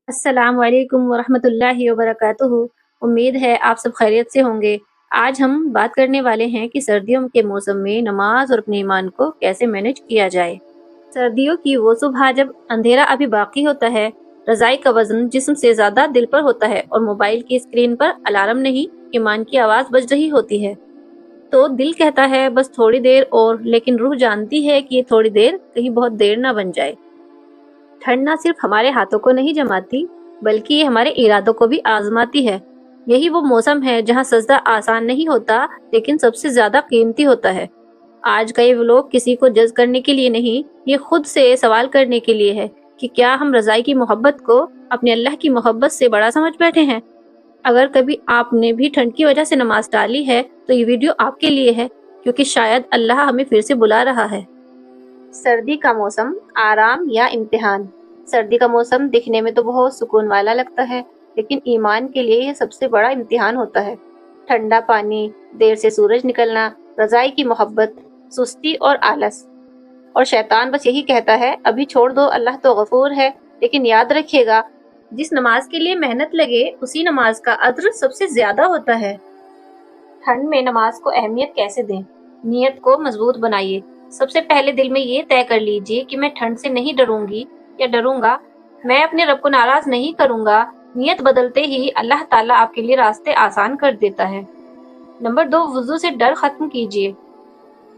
अस्सलाम वालेकुम वरहमतुल्लाहि वबरकातुहू। उम्मीद है आप सब खैरियत से होंगे। आज हम बात करने वाले हैं कि सर्दियों के मौसम में नमाज और अपने ईमान को कैसे मैनेज किया जाए। सर्दियों की वो सुबह जब अंधेरा अभी बाकी होता है, रज़ाई का वज़न जिस्म से ज़्यादा दिल पर होता है और मोबाइल की स्क्रीन पर अलार्म नहीं, ईमान की आवाज़ बज रही होती है। तो दिल कहता है बस थोड़ी देर और, लेकिन रूह जानती है कि ये थोड़ी देर कहीं बहुत देर ना बन जाए। ठंड ना सिर्फ हमारे हाथों को नहीं जमाती, बल्कि ये हमारे इरादों को भी आजमाती है। यही वो मौसम है जहाँ सजदा आसान नहीं होता, लेकिन सबसे ज्यादा कीमती होता है। आज कई लोग किसी को जज करने के लिए नहीं, ये खुद से सवाल करने के लिए है कि क्या हम रजाई की मोहब्बत को अपने अल्लाह की मोहब्बत से बड़ा समझ बैठे हैं। अगर कभी आपने भी ठंड की वजह से नमाज टाली है, तो ये वीडियो आपके लिए है, क्योंकि शायद अल्लाह हमें फिर से बुला रहा है। सर्दी का मौसम, आराम या इम्तिहान। सर्दी का मौसम दिखने में तो बहुत सुकून वाला लगता है, लेकिन ईमान के लिए यह सबसे बड़ा इम्तिहान होता है। ठंडा पानी, देर से सूरज निकलना, रजाई की मोहब्बत, सुस्ती और आलस। और शैतान बस यही कहता है अभी छोड़ दो, अल्लाह तो गफूर है। लेकिन याद रखिएगा, जिस नमाज के लिए मेहनत लगे उसी नमाज का अज्र सबसे ज्यादा होता है। ठंड में नमाज को अहमियत कैसे दें? नियत को मजबूत बनाइए। सबसे पहले दिल में ये तय कर लीजिए कि मैं ठंड से नहीं डरूंगी या डरूंगा। मैं अपने रब को नाराज नहीं करूंगा। नियत बदलते ही अल्लाह ताला आपके लिए रास्ते आसान कर देता है। नंबर 2, वुजू से डर खत्म कीजिए।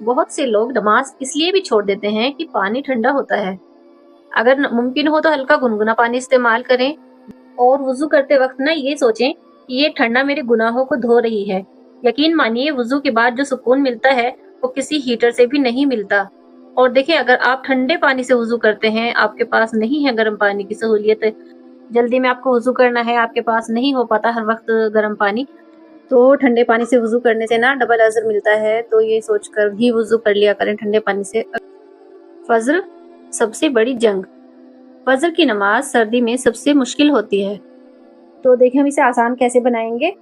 बहुत से लोग नमाज इसलिए भी छोड़ देते हैं कि पानी ठंडा होता है। अगर मुमकिन हो तो हल्का गुनगुना पानी इस्तेमाल करें और वुजू करते वक्त ना ये सोचें कि ये ठंडा मेरे गुनाहों को धो रही है। यकीन मानिए, वुजू के बाद जो सुकून मिलता है वो किसी हीटर से भी नहीं मिलता। और देखिए, अगर आप ठंडे पानी से वुजू करते हैं, आपके पास नहीं है गर्म पानी की सहूलियत, जल्दी में आपको वुजू करना है, आपके पास नहीं हो पाता हर वक्त गर्म पानी, तो ठंडे पानी से वुजू करने से ना डबल अजर मिलता है। तो ये सोचकर ही वुजू कर लिया करें ठंडे पानी से। फज्र, सबसे बड़ी जंग। फज्र की नमाज सर्दी में सबसे मुश्किल होती है। तो देखिए, हम इसे आसान कैसे बनाएंगे।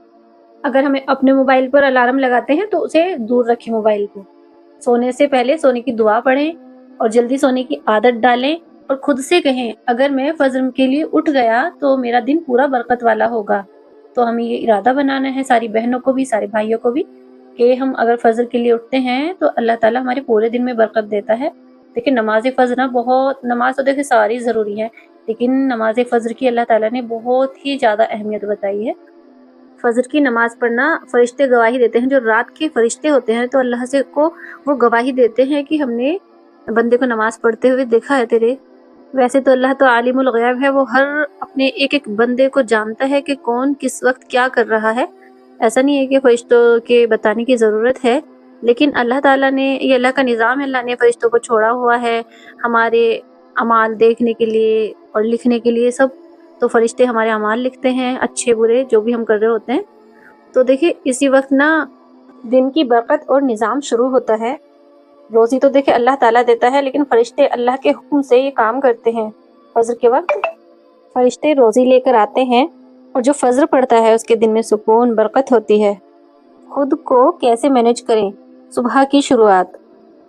अगर हमें अपने मोबाइल पर अलार्म लगाते हैं तो उसे दूर रखें मोबाइल को। सोने से पहले सोने की दुआ पढ़ें और जल्दी सोने की आदत डालें और खुद से कहें अगर मैं फजर के लिए उठ गया तो मेरा दिन पूरा बरकत वाला होगा। तो हमें ये इरादा बनाना है, सारी बहनों को भी, सारे भाइयों को भी, कि हम अगर फजर के लिए उठते हैं तो अल्लाह ताला हमारे पूरे दिन में बरकत देता है। देखिए, नमाज फजर ना बहुत, नमाज तो देखिए सारी ज़रूरी है, लेकिन नमाज फजर की अल्लाह ताला ने बहुत ही ज़्यादा अहमियत बताई है। फजर की नमाज पढ़ना फरिश्ते गवाही देते हैं, जो रात के फरिश्ते होते हैं, तो अल्लाह से को वो गवाही देते हैं कि हमने बंदे को नमाज पढ़ते हुए देखा है तेरे। वैसे तो अल्लाह तो आलिमुल गैब है, वो हर अपने एक एक बंदे को जानता है कि कौन किस वक्त क्या कर रहा है। ऐसा नहीं है कि फरिश्तों के बताने की ज़रूरत है, लेकिन अल्लाह ताला ने, ये अल्लाह का निज़ाम है, अल्लाह ने फरिश्तों को छोड़ा हुआ है हमारे अमाल देखने के लिए और लिखने के लिए सब। तो फरिश्ते हमारे अमाल लिखते हैं, अच्छे बुरे जो भी हम कर रहे होते हैं। तो देखिए, इसी वक्त ना दिन की बरकत और निज़ाम शुरू होता है। रोज़ी तो देखिए अल्लाह ताला देता है, लेकिन फरिश्ते अल्लाह के हुक्म से ये काम करते हैं। फजर के वक्त फरिश्ते रोज़ी लेकर आते हैं और जो फजर पड़ता है उसके दिन में सुकून बरकत होती है। खुद को कैसे मैनेज करें? सुबह की शुरुआत,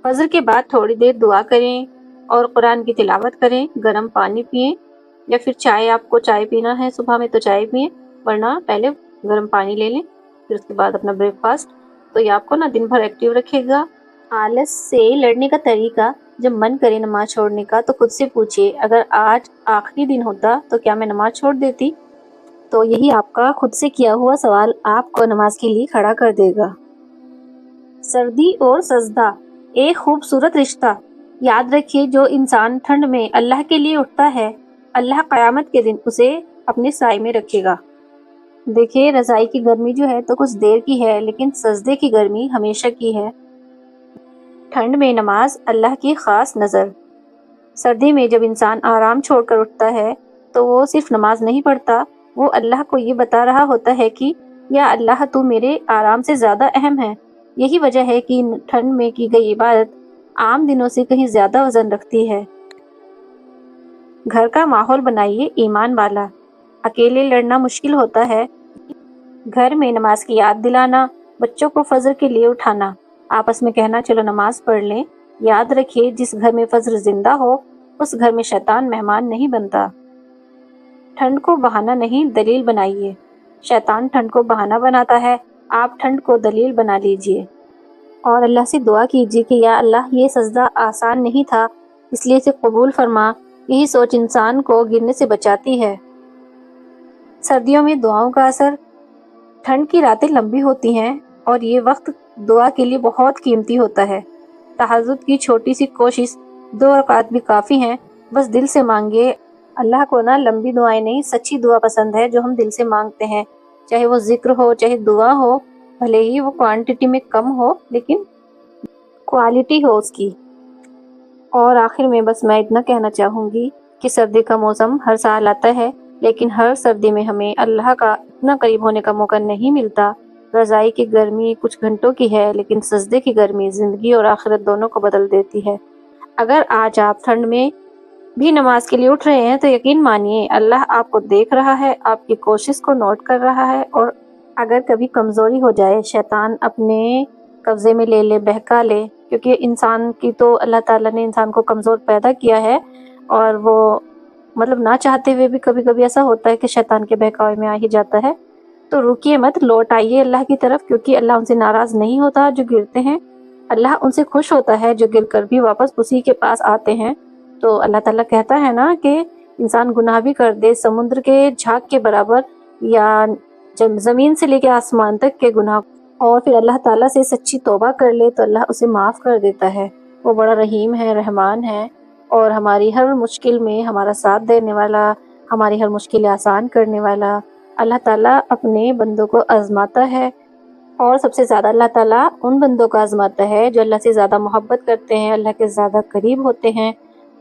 फजर के बाद थोड़ी देर दुआ करें और कुरान की तिलावत करें। गर्म पानी पिएं या फिर चाय, आपको चाय पीना है सुबह में तो चाय पिएं, वरना पहले गर्म पानी ले लें, फिर उसके बाद अपना ब्रेकफास्ट। तो ये आपको ना दिन भर एक्टिव रखेगा। आलस से लड़ने का तरीका, जब मन करे नमाज छोड़ने का तो खुद से पूछिए अगर आज आखिरी दिन होता तो क्या मैं नमाज छोड़ देती। तो यही आपका खुद से किया हुआ सवाल आपको नमाज के लिए खड़ा कर देगा। सर्दी और सजदा, एक खूबसूरत रिश्ता। याद रखिए, जो इंसान ठंड में अल्लाह के लिए उठता है, अल्लाह क़यामत के दिन उसे अपने साए में रखेगा। देखिए, रज़ाई की गर्मी जो है तो कुछ देर की है, लेकिन सजदे की गर्मी हमेशा की है। ठंड में नमाज अल्लाह की ख़ास नज़र। सर्दी में जब इंसान आराम छोड़कर उठता है तो वो सिर्फ नमाज नहीं पढ़ता, वो अल्लाह को ये बता रहा होता है कि या अल्लाह, तू मेरे आराम से ज़्यादा अहम है। यही वजह है कि ठंड में की गई इबादत आम दिनों से कहीं ज़्यादा वजन रखती है। घर का माहौल बनाइए ईमान वाला। अकेले लड़ना मुश्किल होता है, घर में नमाज की याद दिलाना, बच्चों को फजर के लिए उठाना, आपस में कहना चलो नमाज पढ़ लें। याद रखिए, जिस घर में फजर जिंदा हो उस घर में शैतान मेहमान नहीं बनता। ठंड को बहाना नहीं दलील बनाइए। शैतान ठंड को बहाना बनाता है, आप ठंड को दलील बना लीजिए और अल्लाह से दुआ कीजिए कि या अल्लाह ये सजदा आसान नहीं था, इसलिए इसे कबूल फरमा। यही सोच इंसान को गिरने से बचाती है। सर्दियों में दुआओं का असर। ठंड की रातें लंबी होती हैं और ये वक्त दुआ के लिए बहुत कीमती होता है। तहज्जुद की छोटी सी कोशिश 2 रकात भी काफ़ी हैं। बस दिल से मांगिए। अल्लाह को ना लंबी दुआएं नहीं, सच्ची दुआ पसंद है जो हम दिल से मांगते हैं। चाहे वो जिक्र हो, चाहे दुआ हो, भले ही वो क्वांटिटी में कम हो लेकिन क्वालिटी हो उसकी। और आखिर में बस मैं इतना कहना चाहूँगी कि सर्दी का मौसम हर साल आता है, लेकिन हर सर्दी में हमें अल्लाह का इतना करीब होने का मौका नहीं मिलता। रज़ाई की गर्मी कुछ घंटों की है, लेकिन सजदे की गर्मी ज़िंदगी और आखिरत दोनों को बदल देती है। अगर आज आप ठंड में भी नमाज के लिए उठ रहे हैं तो यकीन मानिए अल्लाह आपको देख रहा है, आपकी कोशिश को नोट कर रहा है। और अगर कभी कमज़ोरी हो जाए, शैतान अपने कब्ज़े में ले ले, बहका ले, क्योंकि इंसान की तो अल्लाह ताला ने इंसान को कमज़ोर पैदा किया है और वो मतलब ना चाहते हुए भी कभी कभी ऐसा होता है कि शैतान के बहकावे में आ ही जाता है। तो रुकिए मत, लौट आइए अल्लाह की तरफ, क्योंकि अल्लाह उनसे नाराज़ नहीं होता जो गिरते हैं। अल्लाह उनसे खुश होता है जो गिर कर भी वापस उसी के पास आते हैं। तो अल्लाह ताला कहता है ना कि इंसान गुनाह भी कर दे समुद्र के झाग के बराबर या ज़मीन से लेके आसमान तक के गुनाह, और फिर अल्लाह ताला से सच्ची तौबा कर ले तो अल्लाह उसे माफ़ कर देता है। वो बड़ा रहीम है, रहमान है और हमारी हर मुश्किल में हमारा साथ देने वाला, हमारी हर मुश्किल आसान करने वाला। अल्लाह ताला अपने बंदों को आजमाता है और सबसे ज़्यादा अल्लाह ताला उन बंदों को आजमाता है जो अल्लाह से ज़्यादा मोहब्बत करते हैं, अल्लाह के ज़्यादा करीब होते हैं।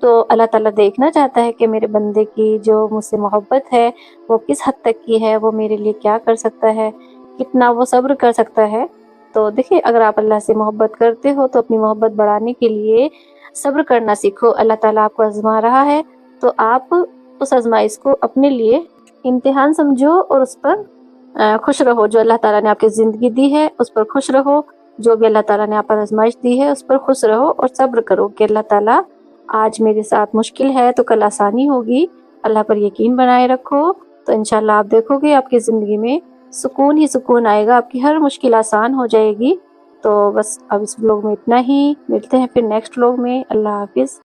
तो अल्लाह ताला देखना चाहता है कि मेरे बंदे की जो मुझसे मोहब्बत है वो किस हद तक की है, वो मेरे लिए क्या कर सकता है, कितना वो सब्र कर सकता है। तो देखिए, अगर आप अल्लाह से मोहब्बत करते हो तो अपनी मोहब्बत बढ़ाने के लिए सब्र करना सीखो। अल्लाह ताला आपको आजमा रहा है तो आप उस आजमाइश को अपने लिए इम्तिहान समझो और उस पर खुश रहो। जो अल्लाह ताला ने आपकी ज़िंदगी दी है उस पर खुश रहो। जो भी अल्लाह ताला ने आप पर आजमाइश दी है उस पर खुश रहो और सब्र करो कि अल्लाह ताला आज मेरे साथ मुश्किल है तो कल आसानी होगी। अल्लाह पर यकीन बनाए रखो तो इंशाल्लाह आप देखोगे आपकी ज़िंदगी में सुकून ही सुकून आएगा, आपकी हर मुश्किल आसान हो जाएगी। तो बस अब इस व्लॉग में इतना ही, मिलते हैं फिर नेक्स्ट व्लॉग में। अल्लाह हाफिज़।